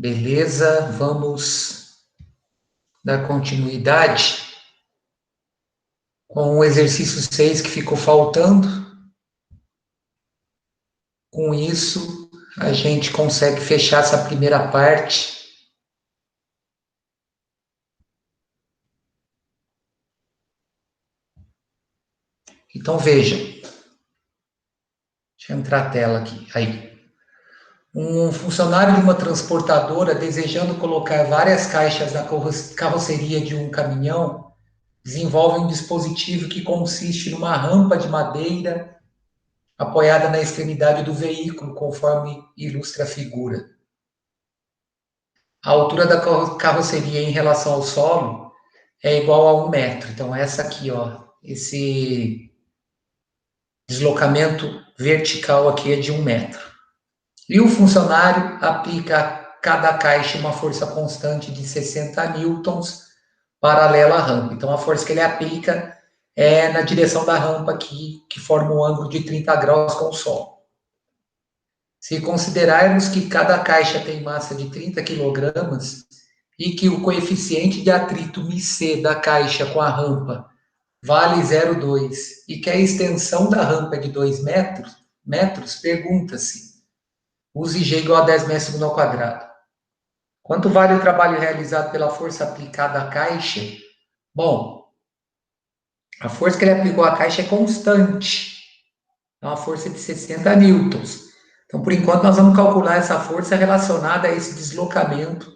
Beleza, vamos dar continuidade com o exercício 6 que ficou faltando. Com isso, a gente consegue fechar essa primeira parte. Então, vejam. Deixa eu entrar a tela aqui. Aí. Um funcionário de uma transportadora, desejando colocar várias caixas na carroceria de um caminhão, desenvolve um dispositivo que consiste numa rampa de madeira apoiada na extremidade do veículo, conforme ilustra a figura. A altura da carroceria em relação ao solo é igual a 1 metro. Então, essa aqui, ó, esse deslocamento vertical aqui é de 1 metro. E o funcionário aplica a cada caixa uma força constante de 60 newtons paralela à rampa. Então, a força que ele aplica é na direção da rampa aqui, que forma um ângulo de 30 graus com o solo. Se considerarmos que cada caixa tem massa de 30 kg e que o coeficiente de atrito μc da caixa com a rampa vale 0,2 e que a extensão da rampa é de 2 metros, pergunta-se, use G igual a 10 metros segundo ao quadrado. Quanto vale o trabalho realizado pela força aplicada à caixa? Bom, a força que ele aplicou à caixa é constante. É uma força de 60 newtons. Então, por enquanto, nós vamos calcular essa força relacionada a esse deslocamento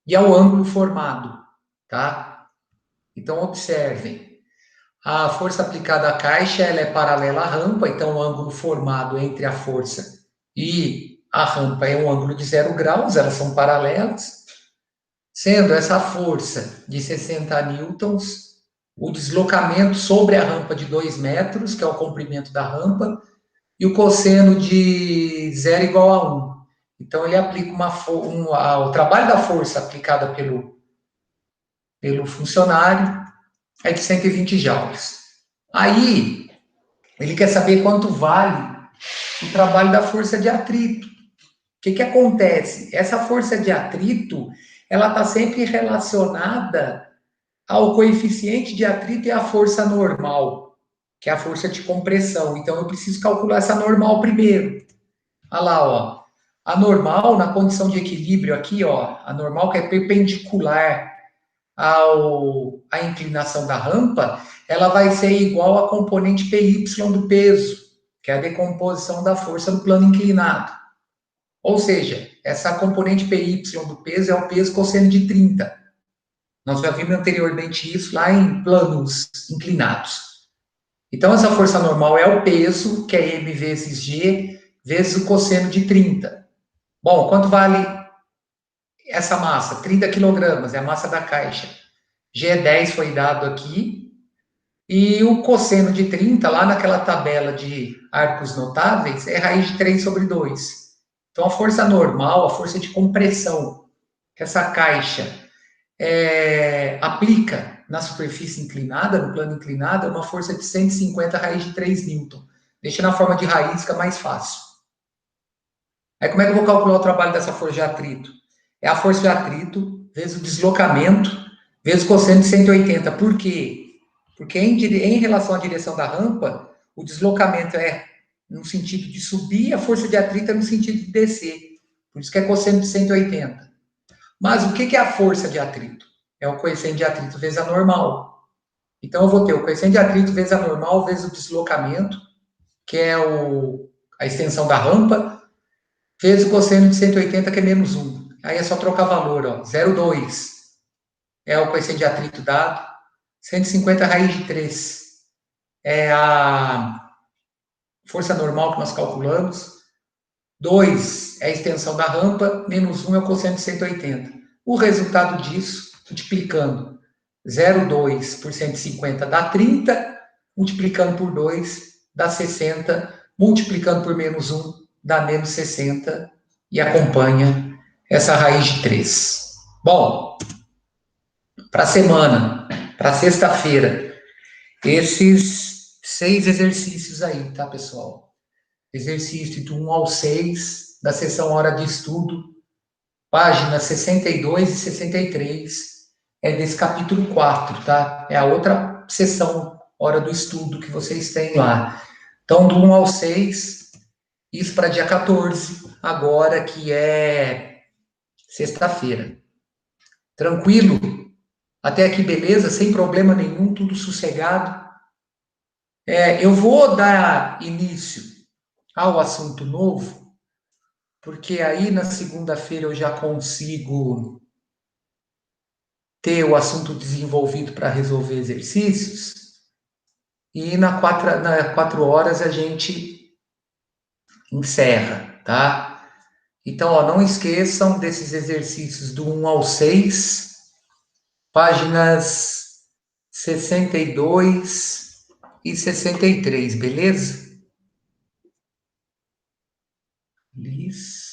e ao ângulo formado, tá? Então, observem. A força aplicada à caixa ela é paralela à rampa, então o ângulo formado entre a força e a rampa é um ângulo de 0 graus, elas são paralelas. Sendo essa força de 60 newtons, o deslocamento sobre a rampa de 2 metros, que é o comprimento da rampa, e o cosseno de 0 igual a 1. Então, ele aplica o trabalho da força aplicada pelo funcionário é de 120 joules. Aí, ele quer saber quanto vale o trabalho da força de atrito. O que acontece? Essa força de atrito, ela está sempre relacionada ao coeficiente de atrito e à força normal, que é a força de compressão. Então, eu preciso calcular essa normal primeiro. Olha lá, ó. A normal, na condição de equilíbrio aqui, ó, a normal que é perpendicular à inclinação da rampa, ela vai ser igual à componente PY do peso, que é a decomposição da força no plano inclinado. Ou seja, essa componente PY do peso é o peso cosseno de 30. Nós já vimos anteriormente isso lá em planos inclinados. Então, essa força normal é o peso, que é M vezes G, vezes o cosseno de 30. Bom, quanto vale essa massa? 30 kg, é a massa da caixa. G10 foi dado aqui. E o cosseno de 30, lá naquela tabela de arcos notáveis, é raiz de 3 sobre 2. Então, a força normal, a força de compressão que essa caixa aplica na superfície inclinada, no plano inclinado, é uma força de 150 raiz de 3 newton. Deixa na forma de raiz, fica mais fácil. Aí, como é que eu vou calcular o trabalho dessa força de atrito? É a força de atrito vezes o deslocamento vezes o cosseno de 180. Por quê? Porque em relação à direção da rampa, o deslocamento é no sentido de subir, a força de atrito é no sentido de descer. Por isso que é cosseno de 180. Mas o que é a força de atrito? É o coeficiente de atrito vezes a normal. Então, eu vou ter o coeficiente de atrito vezes a normal vezes o deslocamento, que é a extensão da rampa, vezes o cosseno de 180, que é menos 1. Aí é só trocar valor, ó. 0,2 é o coeficiente de atrito dado. 150 raiz de 3 é a força normal que nós calculamos. 2 é a extensão da rampa, menos 1 é o cosseno de 180. O resultado disso, multiplicando 0,2 por 150 dá 30, multiplicando por 2 dá 60, multiplicando por menos 1 dá menos 60 e acompanha essa raiz de 3. Bom, para a semana, para sexta-feira, esses 6 exercícios aí, tá, pessoal? Exercício do 1 ao 6, da sessão Hora de Estudo, páginas 62 e 63, é desse capítulo 4, tá? É a outra sessão, hora do estudo que vocês têm lá. Então, do 1 ao 6, isso para dia 14, agora que é sexta-feira. Tranquilo? Até aqui, beleza? Sem problema nenhum, tudo sossegado. Eu vou dar início ao assunto novo, porque aí na segunda-feira eu já consigo ter o assunto desenvolvido para resolver exercícios, e na 4 horas a gente encerra, tá? Então, ó, não esqueçam desses exercícios do 1 ao 6, páginas 62 e 63, beleza? Liz.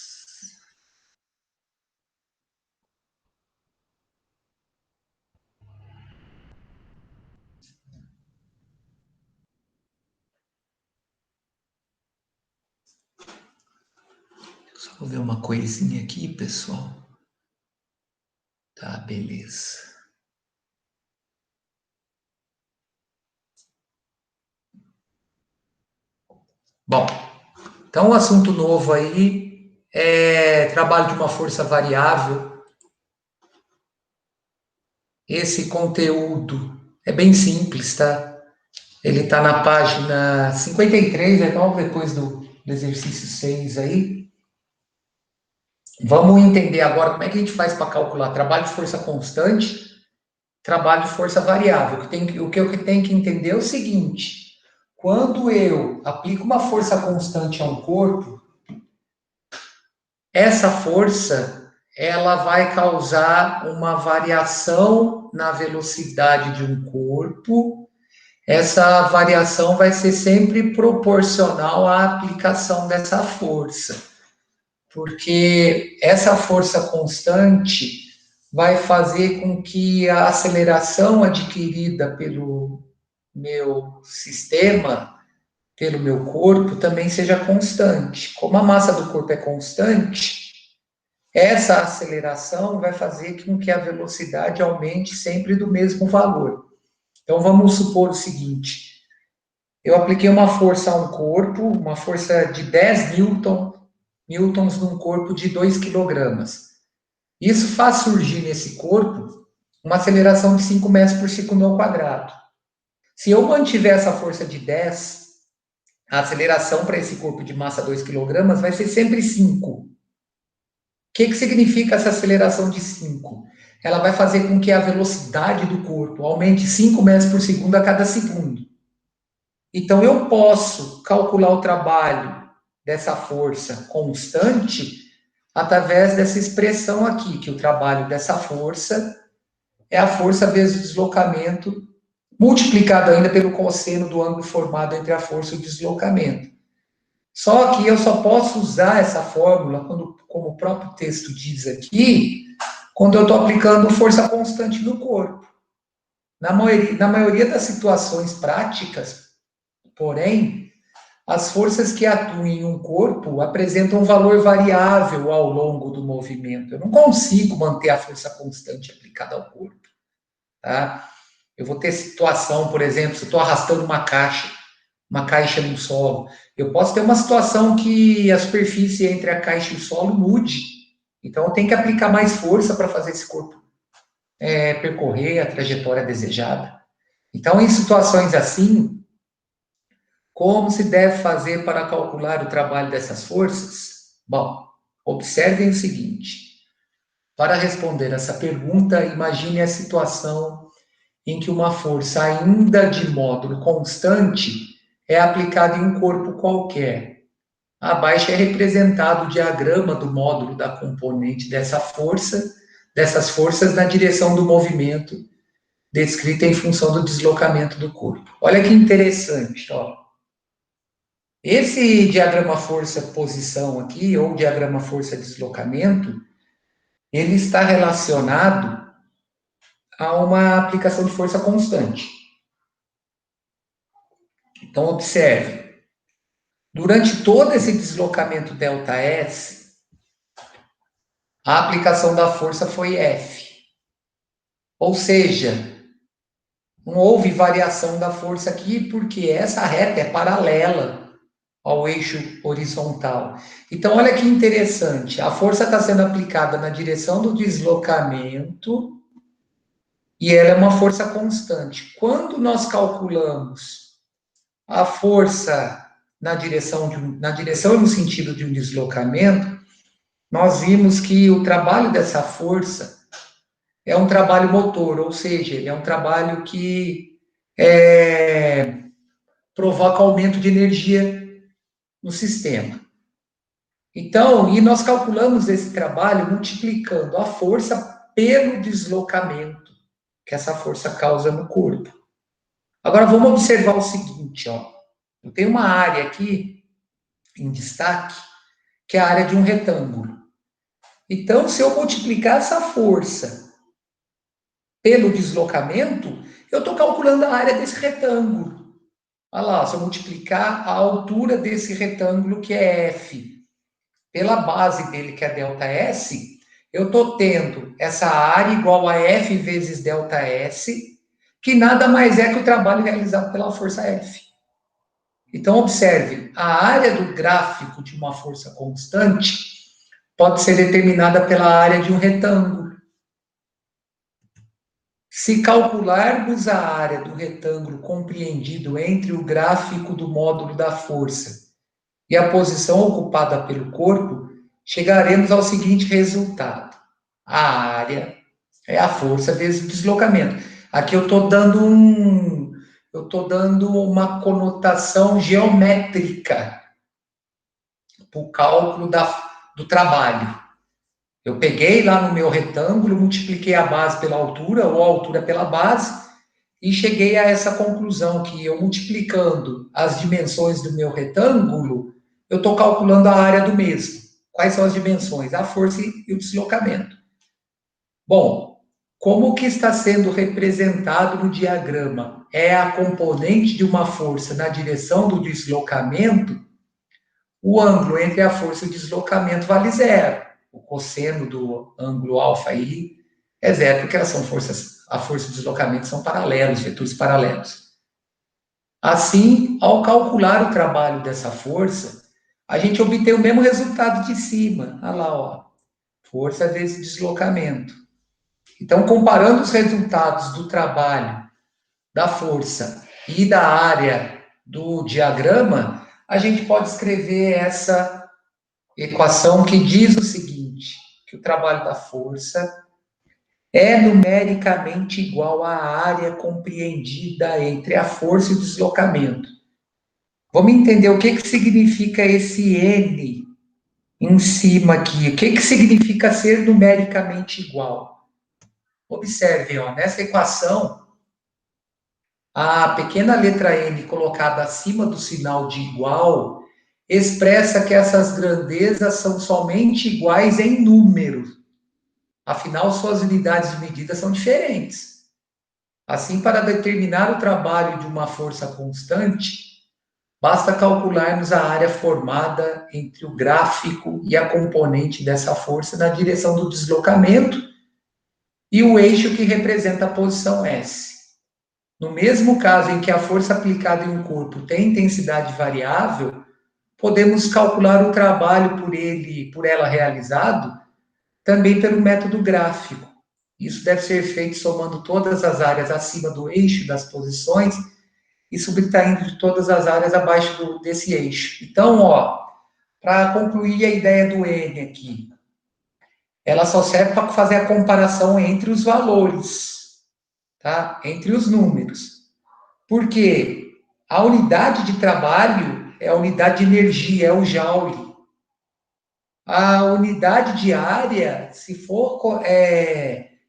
Só ver uma coisinha aqui, pessoal. Tá, beleza. Bom, então o assunto novo aí é trabalho de uma força variável. Esse conteúdo é bem simples, tá? Ele está na página 53, é logo depois do exercício 6 aí. Vamos entender agora como é que a gente faz para calcular trabalho de força constante, trabalho de força variável. O que eu tenho que entender é o seguinte: quando eu aplico uma força constante a um corpo, essa força ela vai causar uma variação na velocidade de um corpo. Essa variação vai ser sempre proporcional à aplicação dessa força, porque essa força constante vai fazer com que a aceleração adquirida pelo meu sistema, pelo meu corpo, também seja constante. Como a massa do corpo é constante, essa aceleração vai fazer com que a velocidade aumente sempre do mesmo valor. Então vamos supor o seguinte: eu apliquei uma força a um corpo, uma força de 10 newtons num corpo de 2 quilogramas. Isso faz surgir nesse corpo uma aceleração de 5 metros por segundo ao quadrado. Se eu mantiver essa força de 10, a aceleração para esse corpo de massa 2 quilogramas vai ser sempre 5. O que significa essa aceleração de 5? Ela vai fazer com que a velocidade do corpo aumente 5 metros por segundo a cada segundo. Então, eu posso calcular o trabalho dessa força constante através dessa expressão aqui, que o trabalho dessa força é a força vezes o deslocamento, multiplicado ainda pelo cosseno do ângulo formado entre a força e o deslocamento. Só que eu só posso usar essa fórmula, como o próprio texto diz aqui, quando eu estou aplicando força constante no corpo. Na maioria das situações práticas, porém, as forças que atuam em um corpo apresentam um valor variável ao longo do movimento. Eu não consigo manter a força constante aplicada ao corpo. Tá? Eu vou ter situação, por exemplo, se eu estou arrastando uma caixa no solo, eu posso ter uma situação que a superfície entre a caixa e o solo mude. Então, eu tenho que aplicar mais força para fazer esse corpo percorrer a trajetória desejada. Então, em situações assim, como se deve fazer para calcular o trabalho dessas forças? Bom, observem o seguinte: para responder essa pergunta, imagine a situação em que uma força ainda de módulo constante é aplicada em um corpo qualquer. Abaixo é representado o diagrama do módulo da componente dessas forças na direção do movimento, descrita em função do deslocamento do corpo. Olha que interessante, ó. Esse diagrama força-posição aqui, ou diagrama força-deslocamento, ele está relacionado a uma aplicação de força constante. Então, observe. Durante todo esse deslocamento ΔS, a aplicação da força foi F. Ou seja, não houve variação da força aqui, porque essa reta é paralela ao eixo horizontal. Então, olha que interessante, a força está sendo aplicada na direção do deslocamento e ela é uma força constante. Quando nós calculamos a força na direção e no sentido de um deslocamento, nós vimos que o trabalho dessa força é um trabalho motor, ou seja, ele é um trabalho que provoca aumento de energia no sistema. Então, e nós calculamos esse trabalho multiplicando a força pelo deslocamento que essa força causa no corpo. Agora vamos observar o seguinte, ó. Eu tenho uma área aqui em destaque, que é a área de um retângulo. Então, se eu multiplicar essa força pelo deslocamento, eu estou calculando a área desse retângulo. Olha lá, se eu multiplicar a altura desse retângulo, que é F, pela base dele, que é ΔS, eu estou tendo essa área igual a F vezes ΔS, que nada mais é que o trabalho realizado pela força F. Então, observe, a área do gráfico de uma força constante pode ser determinada pela área de um retângulo. Se calcularmos a área do retângulo compreendido entre o gráfico do módulo da força e a posição ocupada pelo corpo, chegaremos ao seguinte resultado. A área é a força vezes o deslocamento. Aqui eu estou dando uma conotação geométrica para o cálculo do trabalho. Eu peguei lá no meu retângulo, multipliquei a base pela altura, ou a altura pela base, e cheguei a essa conclusão que eu multiplicando as dimensões do meu retângulo, eu estou calculando a área do mesmo. Quais são as dimensões? A força e o deslocamento. Bom, como que está sendo representado no diagrama? É a componente de uma força na direção do deslocamento, o ângulo entre a força e o deslocamento vale zero. O cosseno do ângulo alfa aí é zero, porque elas são forças, a força e o deslocamento são paralelos, vetores paralelos. Assim, ao calcular o trabalho dessa força, a gente obtém o mesmo resultado de cima. Olha lá, ó, força vezes deslocamento. Então, comparando os resultados do trabalho, da força e da área do diagrama, a gente pode escrever essa equação que diz o seguinte, que o trabalho da força é numericamente igual à área compreendida entre a força e o deslocamento. Vamos entender o que significa esse N em cima aqui. O que significa ser numericamente igual? Observem, ó, nessa equação, a pequena letra N colocada acima do sinal de igual expressa que essas grandezas são somente iguais em número. Afinal, suas unidades de medida são diferentes. Assim, para determinar o trabalho de uma força constante, basta calcularmos a área formada entre o gráfico e a componente dessa força na direção do deslocamento e o eixo que representa a posição S. No mesmo caso em que a força aplicada em um corpo tem intensidade variável, podemos calcular o trabalho por ela realizado também pelo método gráfico. Isso deve ser feito somando todas as áreas acima do eixo das posições e subtraindo de todas as áreas abaixo desse eixo. Então, ó, para concluir a ideia do N aqui, ela só serve para fazer a comparação entre os valores, tá? Entre os números. Porque a unidade de trabalho é a unidade de energia, é o joule. A unidade de área, se for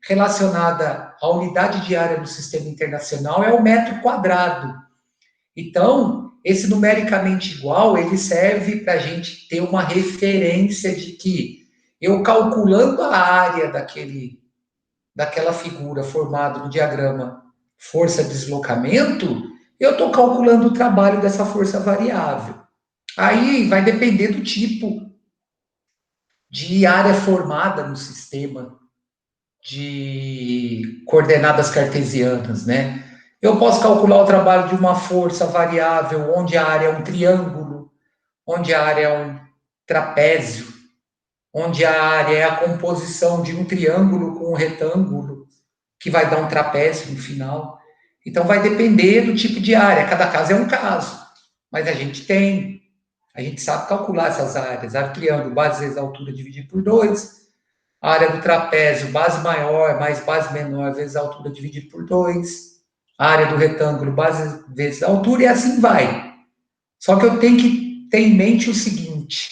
relacionada à unidade de área do sistema internacional, é o metro quadrado. Então, esse numericamente igual, ele serve para a gente ter uma referência de que eu calculando a área daquela figura formada no diagrama força-deslocamento, eu estou calculando o trabalho dessa força variável. Aí vai depender do tipo de área formada no sistema de coordenadas cartesianas, né? Eu posso calcular o trabalho de uma força variável, onde a área é um triângulo, onde a área é um trapézio, onde a área é a composição de um triângulo com um retângulo, que vai dar um trapézio no final. Então, vai depender do tipo de área. Cada caso é um caso. Mas a gente sabe calcular essas áreas. Área do triângulo, base vezes a altura dividido por 2. A área do trapézio, base maior mais base menor vezes a altura dividido por 2. A área do retângulo, base vezes a altura, e assim vai. Só que eu tenho que ter em mente o seguinte: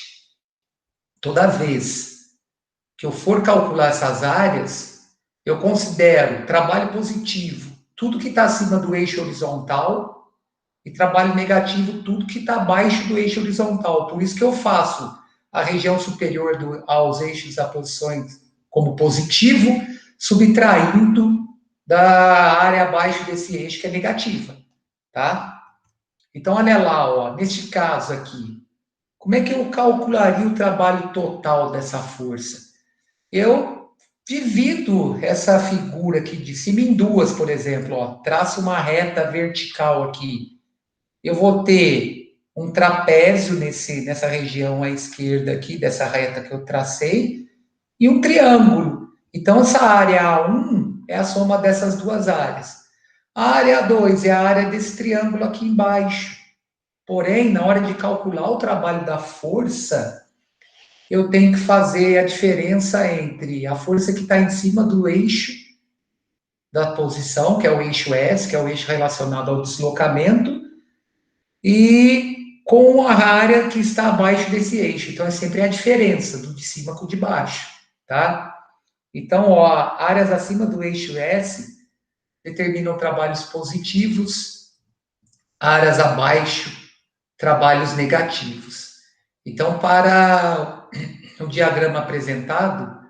toda vez que eu for calcular essas áreas, eu considero trabalho positivo tudo que está acima do eixo horizontal e trabalho negativo tudo que está abaixo do eixo horizontal. Por isso que eu faço a região superior aos eixos das posições como positivo, subtraindo da área abaixo desse eixo que é negativa, tá? Então, olha lá, ó, neste caso aqui, como é que eu calcularia o trabalho total dessa força? Eu divido essa figura aqui de cima em duas, por exemplo, ó, traço uma reta vertical aqui. Eu vou ter um trapézio nessa região à esquerda aqui, dessa reta que eu tracei, e um triângulo. Então, essa área A1 é a soma dessas duas áreas. A área A2 é a área desse triângulo aqui embaixo. Porém, na hora de calcular o trabalho da força, eu tenho que fazer a diferença entre a força que está em cima do eixo da posição, que é o eixo S, que é o eixo relacionado ao deslocamento, e com a área que está abaixo desse eixo. Então, é sempre a diferença do de cima com o de baixo, tá? Então, ó, áreas acima do eixo S determinam trabalhos positivos, áreas abaixo, trabalhos negativos. Então, para o diagrama apresentado,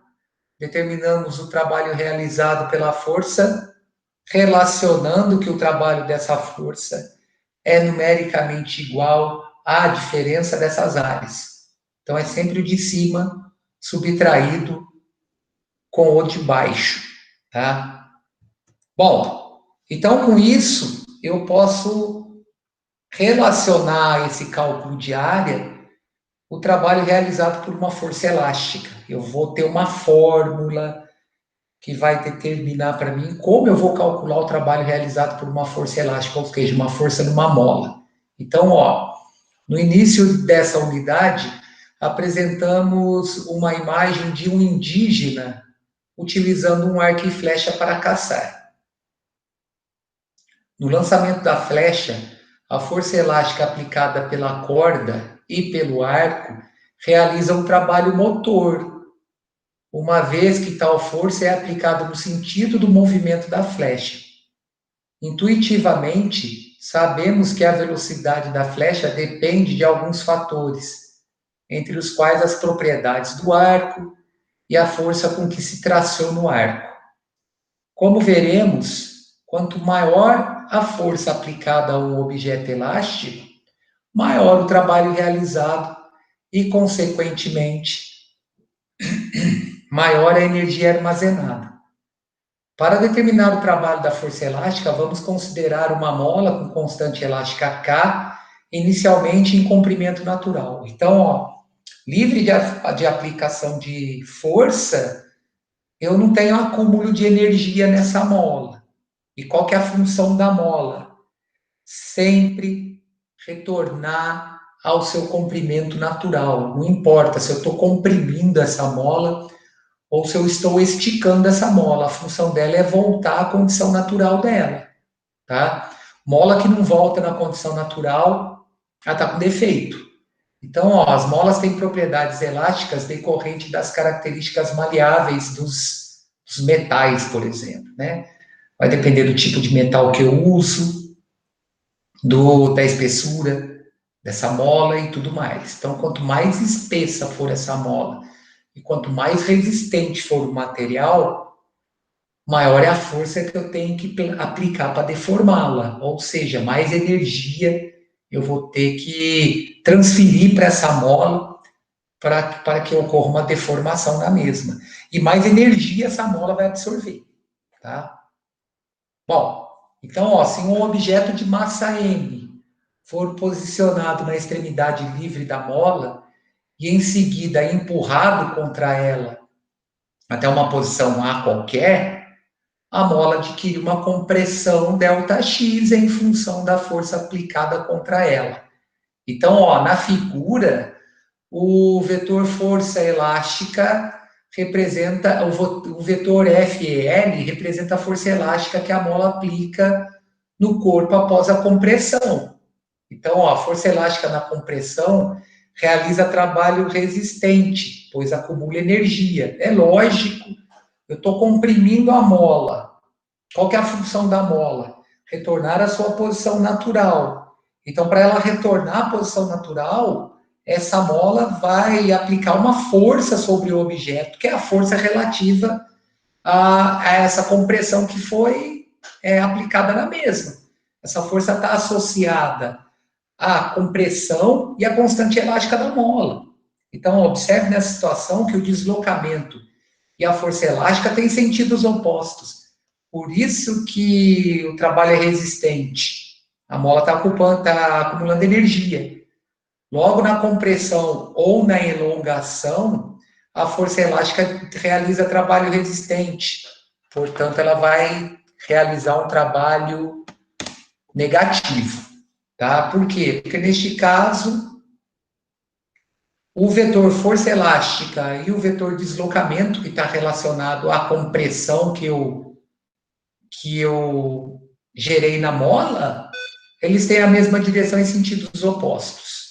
determinamos o trabalho realizado pela força, relacionando que o trabalho dessa força é numericamente igual à diferença dessas áreas. Então, é sempre o de cima subtraído com o de baixo, tá? Bom, então com isso, eu posso relacionar esse cálculo de área o trabalho realizado por uma força elástica. Eu vou ter uma fórmula que vai determinar para mim como eu vou calcular o trabalho realizado por uma força elástica, ou seja, uma força numa mola. Então, ó, no início dessa unidade, apresentamos uma imagem de um indígena utilizando um arco e flecha para caçar. No lançamento da flecha, a força elástica aplicada pela corda e pelo arco realiza um trabalho motor, uma vez que tal força é aplicada no sentido do movimento da flecha. Intuitivamente, sabemos que a velocidade da flecha depende de alguns fatores, entre os quais as propriedades do arco e a força com que se traciona o arco. Como veremos, quanto maior a força aplicada a um objeto elástico, maior o trabalho realizado e, consequentemente, maior a energia armazenada. Para determinar o trabalho da força elástica, vamos considerar uma mola com constante elástica K, inicialmente em comprimento natural. Então, ó, livre de aplicação de força, eu não tenho acúmulo de energia nessa mola. E qual que é a função da mola? Sempre retornar ao seu comprimento natural. Não importa se eu estou comprimindo essa mola ou se eu estou esticando essa mola. A função dela é voltar à condição natural dela, tá? Mola que não volta na condição natural, ela está com defeito. Então, ó, as molas têm propriedades elásticas decorrentes das características maleáveis dos metais, por exemplo, né? Vai depender do tipo de metal que eu uso, da espessura dessa mola e tudo mais. Então, quanto mais espessa for essa mola e quanto mais resistente for o material, maior é a força que eu tenho que aplicar para deformá-la. Ou seja, mais energia eu vou ter que transferir para essa mola para que ocorra uma deformação na mesma. E mais energia essa mola vai absorver, tá? Bom, então, ó, se um objeto de massa M for posicionado na extremidade livre da mola e em seguida empurrado contra ela até uma posição A qualquer, a mola adquire uma compressão ΔX em função da força aplicada contra ela. Então, ó, na figura, o vetor força elástica representa, o vetor FEL representa a força elástica que a mola aplica no corpo após a compressão. Então, ó, a força elástica na compressão realiza trabalho resistente, pois acumula energia. É lógico, eu estou comprimindo a mola. Qual que é a função da mola? Retornar à sua posição natural. Então, para ela retornar à posição natural, essa mola vai aplicar uma força sobre o objeto, que é a força relativa a essa compressão que foi aplicada na mesma. Essa força está associada à compressão e à constante elástica da mola. Então, observe nessa situação que o deslocamento e a força elástica têm sentidos opostos. Por isso que o trabalho é resistente. A mola está acumulando energia. Logo na compressão ou na elongação, a força elástica realiza trabalho resistente. Portanto, ela vai realizar um trabalho negativo. Tá? Por quê? Porque neste caso, o vetor força elástica e o vetor deslocamento, que está relacionado à compressão que eu gerei na mola, eles têm a mesma direção em sentidos opostos.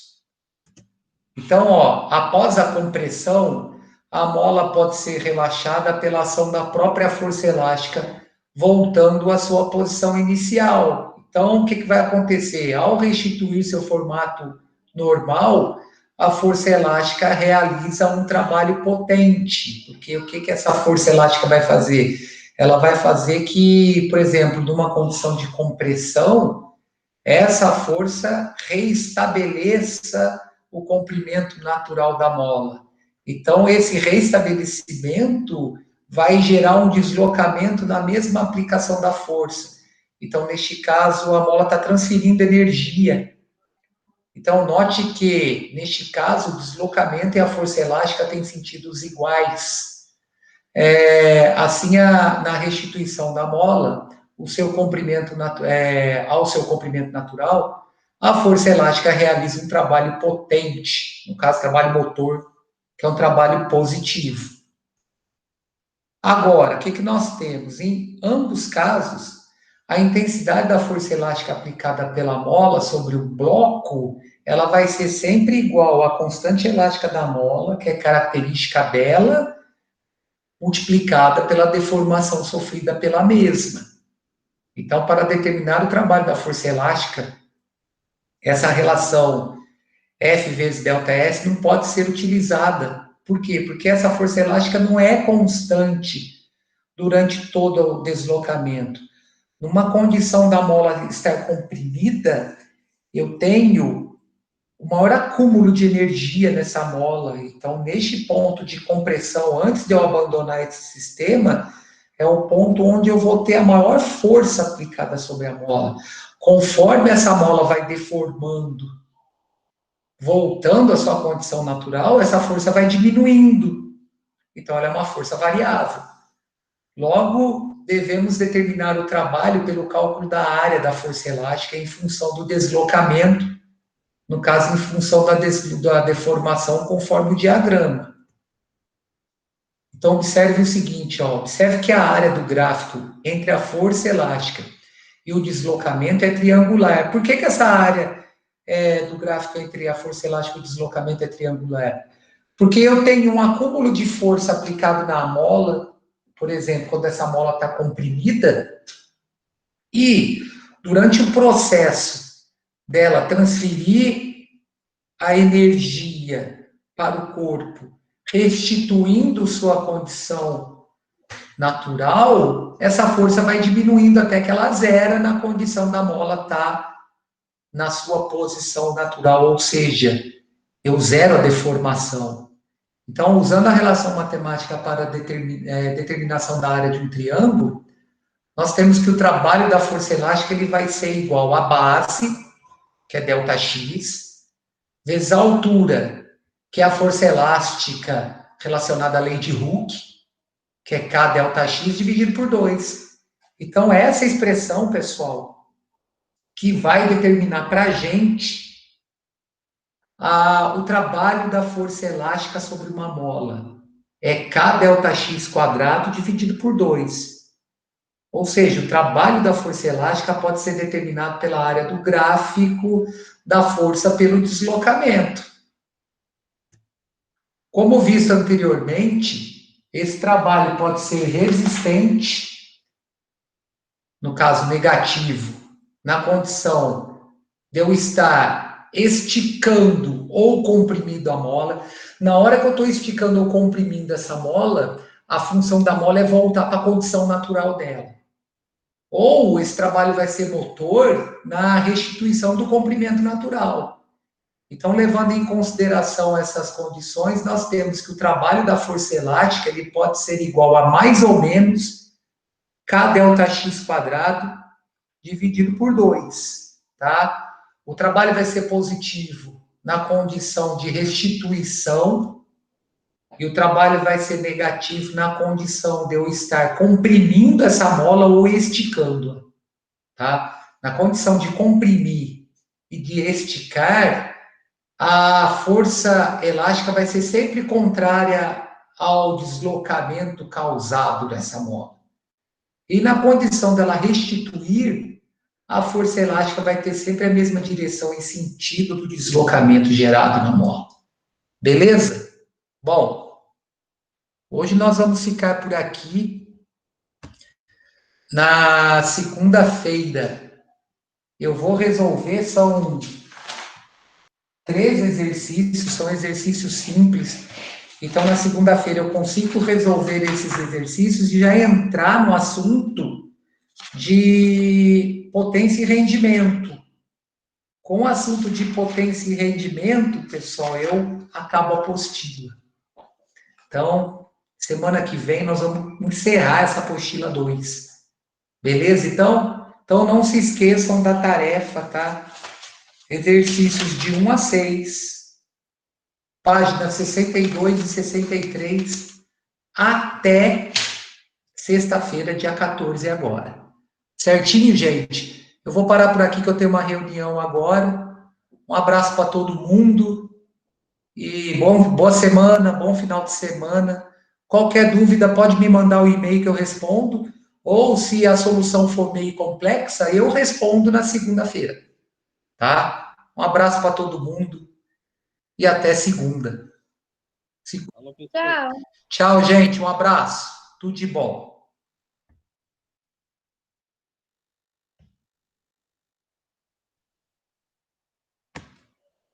Então, ó, após a compressão, a mola pode ser relaxada pela ação da própria força elástica, voltando à sua posição inicial. Então, o que vai acontecer? Ao restituir seu formato normal, a força elástica realiza um trabalho potente. Porque o que essa força elástica vai fazer? Ela vai fazer que, por exemplo, numa condição de compressão, essa força reestabeleça o comprimento natural da mola. Então, esse reestabelecimento vai gerar um deslocamento na mesma aplicação da força. Então, neste caso, a mola está transferindo energia. Então, note que, neste caso, o deslocamento e a força elástica têm sentidos iguais. Assim, na restituição da mola, ao seu comprimento natural, a força elástica realiza um trabalho potente, no caso, trabalho motor, que é um trabalho positivo. Agora, o que nós temos? Em ambos casos, a intensidade da força elástica aplicada pela mola sobre o bloco, ela vai ser sempre igual à constante elástica da mola, que é característica dela, multiplicada pela deformação sofrida pela mesma. Então, para determinar o trabalho da força elástica, essa relação F vezes ΔS não pode ser utilizada. Por quê? Porque essa força elástica não é constante durante todo o deslocamento. Numa condição da mola estar comprimida, eu tenho o maior acúmulo de energia nessa mola. Então, neste ponto de compressão, antes de eu abandonar esse sistema, é o ponto onde eu vou ter a maior força aplicada sobre a mola. Conforme essa mola vai deformando, voltando à sua condição natural, essa força vai diminuindo. Então, ela é uma força variável. Logo, devemos determinar o trabalho pelo cálculo da área da força elástica em função do deslocamento, no caso, em função da deformação, conforme o diagrama. Então, observe o seguinte, ó, observe que a área do gráfico entre a força elástica e o deslocamento é triangular. Por que essa área do gráfico entre a força elástica e o deslocamento é triangular? Porque eu tenho um acúmulo de força aplicado na mola, por exemplo, quando essa mola está comprimida, e durante o processo dela transferir a energia para o corpo, restituindo sua condição natural, essa força vai diminuindo até que ela zera na condição da mola estar na sua posição natural, ou seja, eu zero a deformação. Então, usando a relação matemática para determinação da área de um triângulo, nós temos que o trabalho da força elástica ele vai ser igual à base, que é ΔX, vezes a altura, que é a força elástica relacionada à lei de Hooke, que é K ΔX dividido por 2. Então, essa expressão, pessoal, que vai determinar para a gente o trabalho da força elástica sobre uma mola. É K ΔX quadrado dividido por 2. Ou seja, o trabalho da força elástica pode ser determinado pela área do gráfico da força pelo deslocamento. Como visto anteriormente, esse trabalho pode ser resistente, no caso negativo, na condição de eu estar esticando ou comprimindo a mola. Na hora que eu estou esticando ou comprimindo essa mola, a função da mola é voltar para a condição natural dela. Ou esse trabalho vai ser motor na restituição do comprimento natural. Então, levando em consideração essas condições, nós temos que o trabalho da força elástica ele pode ser igual a mais ou menos K ΔX quadrado dividido por 2, tá? O trabalho vai ser positivo na condição de restituição e o trabalho vai ser negativo na condição de eu estar comprimindo essa mola ou esticando-a, tá? Na condição de comprimir e de esticar, a força elástica vai ser sempre contrária ao deslocamento causado dessa mola. E na condição dela restituir, a força elástica vai ter sempre a mesma direção e sentido do deslocamento gerado na mola. Beleza? Bom, hoje nós vamos ficar por aqui. Na segunda-feira, eu vou resolver, são 3 exercícios, são exercícios simples. Então, na segunda-feira, eu consigo resolver esses exercícios e já entrar no assunto de potência e rendimento. Com o assunto de potência e rendimento, pessoal, eu acabo a apostila. Então, semana que vem nós vamos encerrar essa apostila 2. Beleza? Então não se esqueçam da tarefa, tá? Exercícios de 1 a 6, páginas 62 e 63, até sexta-feira, dia 14 agora. Certinho, gente? Eu vou parar por aqui que eu tenho uma reunião agora. Um abraço para todo mundo e boa semana, bom final de semana. Qualquer dúvida pode me mandar o e-mail que eu respondo, ou se a solução for meio complexa, eu respondo na segunda-feira, tá? Um abraço para todo mundo e até segunda. Tchau. Tchau, gente. Um abraço. Tudo de bom.